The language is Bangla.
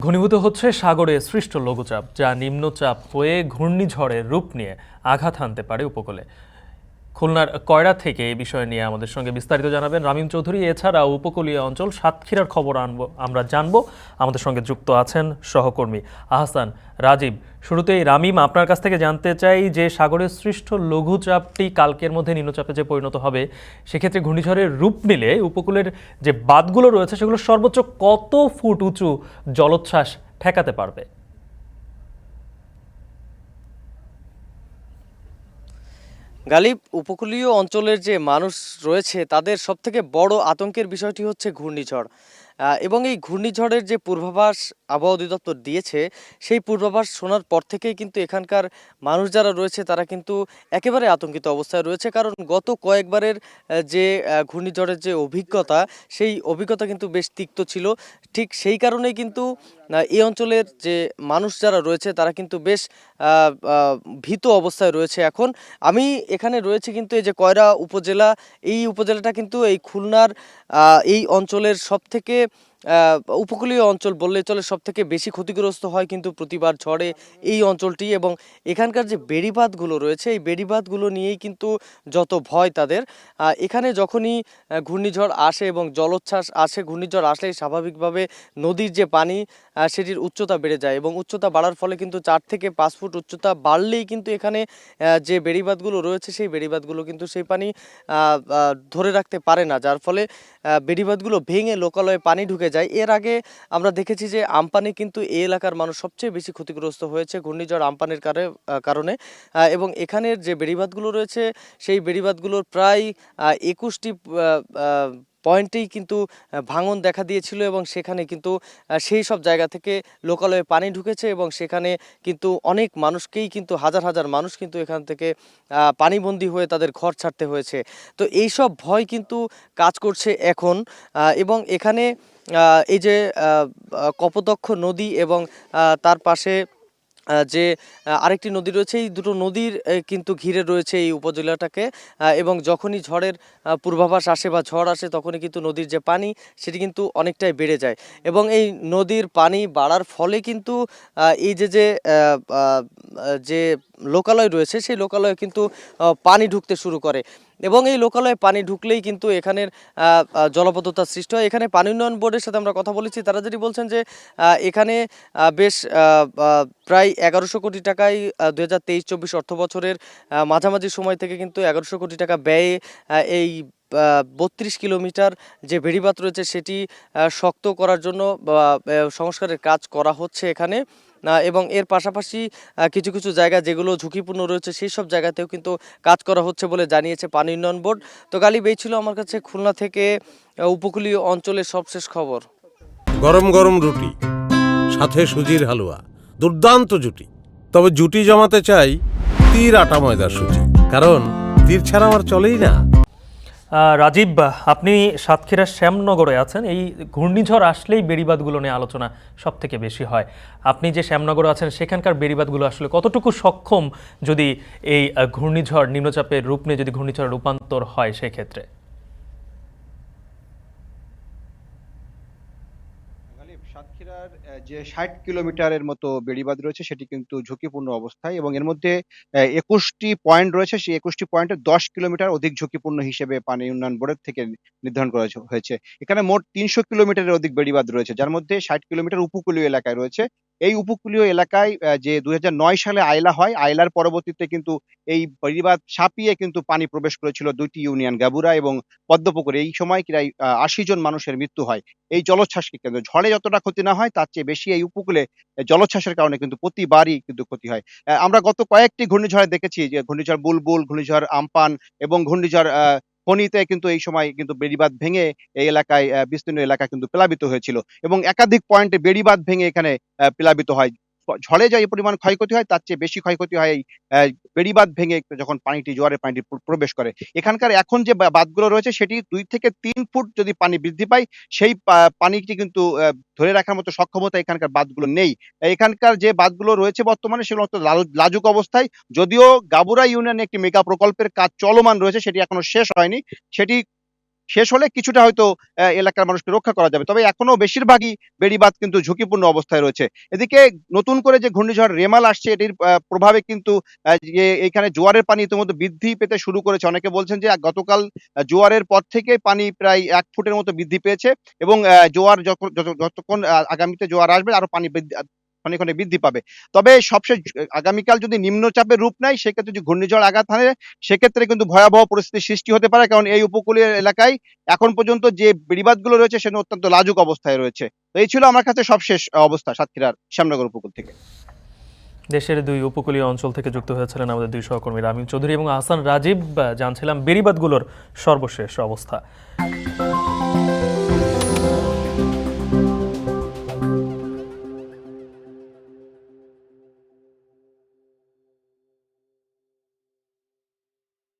ঘনীভূত হচ্ছে সাগরে সৃষ্ট লঘুচাপ, যা নিম্নচাপ হয়ে ঘূর্ণিঝড়ের রূপ নিয়ে আঘাত হানতে পারে উপকূলে। খুলনার কয়রা থেকে এই বিষয় নিয়ে আমাদের সঙ্গে বিস্তারিত জানাবেন রামিম চৌধুরী। এছাড়া উপকূলীয় অঞ্চল সাতক্ষীরার খবর আমরা জানবো। আমাদের সঙ্গে যুক্ত আছেন সহকর্মী আহসান, রাজীব। শুরুতেই রামিম, আপনার কাছ থেকে জানতে চাই যে সাগরের সৃষ্ট লঘুচাপটি কালকের মধ্যে নিম্নচাপে যে পরিণত হবে, সেক্ষেত্রে ঘূর্ণিঝড়ের রূপ নিলে উপকূলের যে বাঁধগুলো রয়েছে সেগুলো সর্বোচ্চ কত ফুট উঁচু জলোচ্ছ্বাস ঠেকাতে পারবে? গালিব, উপকূলীয় অঞ্চলের যে মানুষ রয়েছে তাদের সবথেকে বড় আতঙ্কের বিষয়টি হচ্ছে ঘূর্ণিঝড়। এবং এই ঘূর্ণিঝড়ের যে পূর্বাভাস আবহাওয়া অধিদপ্তর দিয়েছে, সেই পূর্বাভাস শোনার পর থেকেই কিন্তু এখানকার মানুষ যারা রয়েছে তারা কিন্তু একেবারে আতঙ্কিত অবস্থায় রয়েছে। কারণ গত কয়েকবারের যে ঘূর্ণিঝড়ের যে অভিজ্ঞতা, সেই অভিজ্ঞতা কিন্তু বেশ তিক্ত ছিল। ঠিক সেই কারণেই কিন্তু এই অঞ্চলের যে মানুষ যারা রয়েছে তারা কিন্তু বেশ ভীত অবস্থায় রয়েছে এখন। আমি এখানে রয়েছে কিন্তু এই যে কয়রা উপজেলা, এই উপজেলাটা কিন্তু এই খুলনার এই অঞ্চলের সবথেকে উপকূলীয় অঞ্চল বললে চলে। সবথেকে বেশি ক্ষতিগ্রস্ত হয় কিন্তু প্রতিবার ঝড়ে এই অঞ্চলটি, এবং এখানকার যে বেড়িবাঁধগুলো রয়েছে এই বেড়িবাঁধগুলো নিয়েই কিন্তু যত ভয় তাদের। এখানে যখনই ঘূর্ণিঝড় আসে এবং জলোচ্ছ্বাস আসে, ঘূর্ণিঝড় আসলেই স্বাভাবিকভাবে নদীর যে পানি সেটির উচ্চতা বেড়ে যায়, এবং উচ্চতা বাড়ার ফলে কিন্তু 4 থেকে 5 ফুট উচ্চতা বাড়লেই কিন্তু এখানে যে বেড়িবাঁধগুলো রয়েছে সেই বেড়িবাঁধগুলো কিন্তু সেই পানি ধরে রাখতে পারে না, যার ফলে বেড়িবাঁধগুলো ভেঙে লোকালয়ে পানি ঢুকে যায়। এর আগে আমরা দেখেছি যে আমপানে কিন্তু এই এলাকার মানুষ সবচেয়ে বেশি ক্ষতিগ্রস্ত হয়েছে ঘূর্ণিঝড় আমপানের কারণে। এবং এখানের যে বেড়িবাঁধগুলো রয়েছে সেই বেড়িবাঁধগুলোর প্রায় 21টি পয়েন্টেই কিন্তু ভাঙন দেখা দিয়েছিল, এবং সেখানে কিন্তু সেই সব জায়গা থেকে লোকালয়ে পানি ঢুকেছে, এবং সেখানে কিন্তু অনেক মানুষকেই কিন্তু হাজার হাজার মানুষ কিন্তু এখান থেকে পানিবন্দী হয়ে তাদের ঘর ছাড়তে হয়েছে। তো এই সব ভয় কিন্তু কাজ করছে এখন। এবং এখানে এই যে কপোতাক্ষ নদী এবং তার পাশে যে আরেকটি নদী রয়েছে, এই দুটো নদীর কিন্তু ঘিরে রয়েছে এই উপজেলাটাকে। এবং যখনই ঝড়ের পূর্বাভাস আসে বা ঝড় আসে তখনই কিন্তু নদীর যে পানি সেটি কিন্তু অনেকটাই বেড়ে যায়, এবং এই নদীর পানি বাড়ার ফলে কিন্তু এই যে লোকালয় রয়েছে সেই লোকালয়ে কিন্তু পানি ঢুকতে শুরু করে, এবং এই লোকালয়ে পানি ঢুকলেই কিন্তু এখানের জলাবদ্ধতার সৃষ্টি হয়। এখানে পানি উন্নয়ন বোর্ডের সাথে আমরা কথা বলেছি, তারা যেটি বলছেন যে এখানে বেশ প্রায় 1100 কোটি টাকায় 2023-24 অর্থ বছরের মাঝামাঝি সময় থেকে কিন্তু 1100 কোটি টাকা ব্যয়ে এই 32 কিলোমিটার যে বেড়িবাঁধ রয়েছে সেটি শক্ত করার জন্য সংস্কারের কাজ করা হচ্ছে এখানে। এবং এর পাশাপাশি কিছু কিছু জায়গা যেগুলো ঝুঁকিপূর্ণ রয়েছে সেই সব জায়গাতেও কিন্তু কাজ করা হচ্ছে বলে জানিয়েছে পানি উন্নয়ন বোর্ড। তো গালিব, এই ছিল আমার কাছে খুলনা থেকে উপকূলীয় অঞ্চলের সবশেষ খবর। গরম গরম রুটি, সাথে সুজির হালুয়া, দুর্দান্ত জুটি। তবে জুটি জমাতে চাই তীর আটা ময়দার সুজি, কারণ তীর ছাড়া আমার চলেই না। রাজীব, আপনি সাতক্ষীরার শ্যামনগরে আছেন। এই ঘূর্ণিঝড় আসলেই বেড়িবাঁধগুলো নিয়ে আলোচনা সব থেকে বেশি হয়। আপনি যে শ্যামনগরে আছেন সেখানকার বেড়িবাঁধগুলো আসলে কতটুকু সক্ষম যদি এই ঘূর্ণিঝড় নিম্নচাপের রূপ নিয়ে যদি ঘূর্ণিঝড় রূপান্তর হয় সেক্ষেত্রে? সাতক্ষীরার যে 60 কিলোমিটারের মতো বেড়িবাঁধ রয়েছে সেটি কিন্তু ঝুঁকিপূর্ণ অবস্থায়, এবং এর মধ্যে 21টি পয়েন্ট রয়েছে। সেই 21টি পয়েন্টে 10 কিলোমিটার অধিক ঝুঁকিপূর্ণ হিসেবে পানি উন্নয়ন বোর্ডের থেকে নির্ধারণ করা হয়েছে। এখানে মোট 300 কিলোমিটারের অধিক বেড়িবাঁধ রয়েছে, যার মধ্যে 60 কিলোমিটার উপকূলীয় এলাকায় রয়েছে। এই উপকূলীয় এলাকায় যে 2009 সালে আয়লা হয়, আয়লার পরবর্তীতে কিন্তু এই বেড়িবাঁধ ছাপিয়ে কিন্তু পানি প্রবেশ করেছিল 2টি ইউনিয়ন, গাবুরা এবং পদ্মপুকুরে। এই সময় প্রায় 80 জন মানুষের মৃত্যু হয় এই জলোচ্ছ্বাসকে কেন্দ্র। ঝড়ে যতটা ক্ষতি না হয় তার চেয়ে বেশি এই উপকূলে জলোচ্ছ্বাসের কারণে কিন্তু প্রতিবারই কিন্তু ক্ষতি হয়। আমরা গত কয়েকটি ঘূর্ণিঝড়ে দেখেছি যে ঘূর্ণিঝড় বুলবুল, ঘূর্ণিঝড় আমপান এবং ঘূর্ণিঝড় ফণীতে কিন্তু এই সময় কিন্তু বেড়িবাঁধ ভেঙে এই এলাকায় বিস্তীর্ণ এলাকা কিন্তু প্লাবিত হয়েছিল, এবং একাধিক পয়েন্টে বেড়িবাঁধ ভেঙে এখানে প্লাবিত হয়। ঝড়ে যে পরিমাণ ক্ষয়ক্ষতি হয় তার চেয়ে বেশি ক্ষয়ক্ষতি হয় এই বেড়িবাঁধ ভেঙে যখন জোয়ারের পানিটি প্রবেশ করে। এখানকার এখন যে বাঁধগুলো রয়েছে সেটি 2 থেকে 3 ফুট যদি পানি বৃদ্ধি পায়, সেই পানিটি কিন্তু ধরে রাখার মতো সক্ষমতা এখানকার বাঁধগুলো নেই। এখানকার যে বাঁধগুলো রয়েছে বর্তমানে সেগুলো লাজুক অবস্থায়। যদিও গাবুরা ইউনিয়নে একটি মেগা প্রকল্পের কাজ চলমান রয়েছে, সেটি এখনো শেষ হয়নি। সেটি শেষ হলে কিছুটা হয়তো এলাকার মানুষকে রক্ষা করা যাবে। তবে এখনো বেশিরভাগই বেড়িবাঁধ কিন্তু ঝুঁকিপূর্ণ অবস্থায় রয়েছে। এদিকে নতুন করে যে ঘূর্ণিঝড় রেমাল আসছে এটির প্রভাবে কিন্তু যে এইখানে জোয়ারের পানি ইতিমধ্যে বৃদ্ধি পেতে শুরু করেছে। অনেকে বলছেন যে গতকাল জোয়ারের পর থেকে পানি প্রায় ১ ফুটের মতো বৃদ্ধি পেয়েছে এবং জোয়ার যতক্ষণ আগামীতে জোয়ার আসবে আরো পানি ক্ষণে, ক্ষণে বৃদ্ধি পাবে। তবে সবশেষ আগামীকাল যদি নিম্নচাপের রূপ নেয় সেক্ষেত্রে যদি ঘূর্ণিঝড় আঘাত হানে সেক্ষেত্রে কিন্তু ভয়াবহ পরিস্থিতির সৃষ্টি হতে পারে। কারণ এই উপকূলীয় এলাকায় এখন পর্যন্ত যে বেড়িবাঁধগুলো রয়েছে সেগুলো অত্যন্ত লাজুক অবস্থায় রয়েছে। তো এই ছিল আমার কাছে সবশেষ অবস্থা সাতক্ষীরার শ্যামনগর উপকূল থেকে। দেশের ২ উপকূলীয় অঞ্চল থেকে যুক্ত হয়েছিলেন আমাদের ২ সহকর্মী রামিম চৌধুরী এবং আহসান রাজীব। জানছিলাম বেড়িবাঁধগুলোর সর্বশেষ অবস্থা।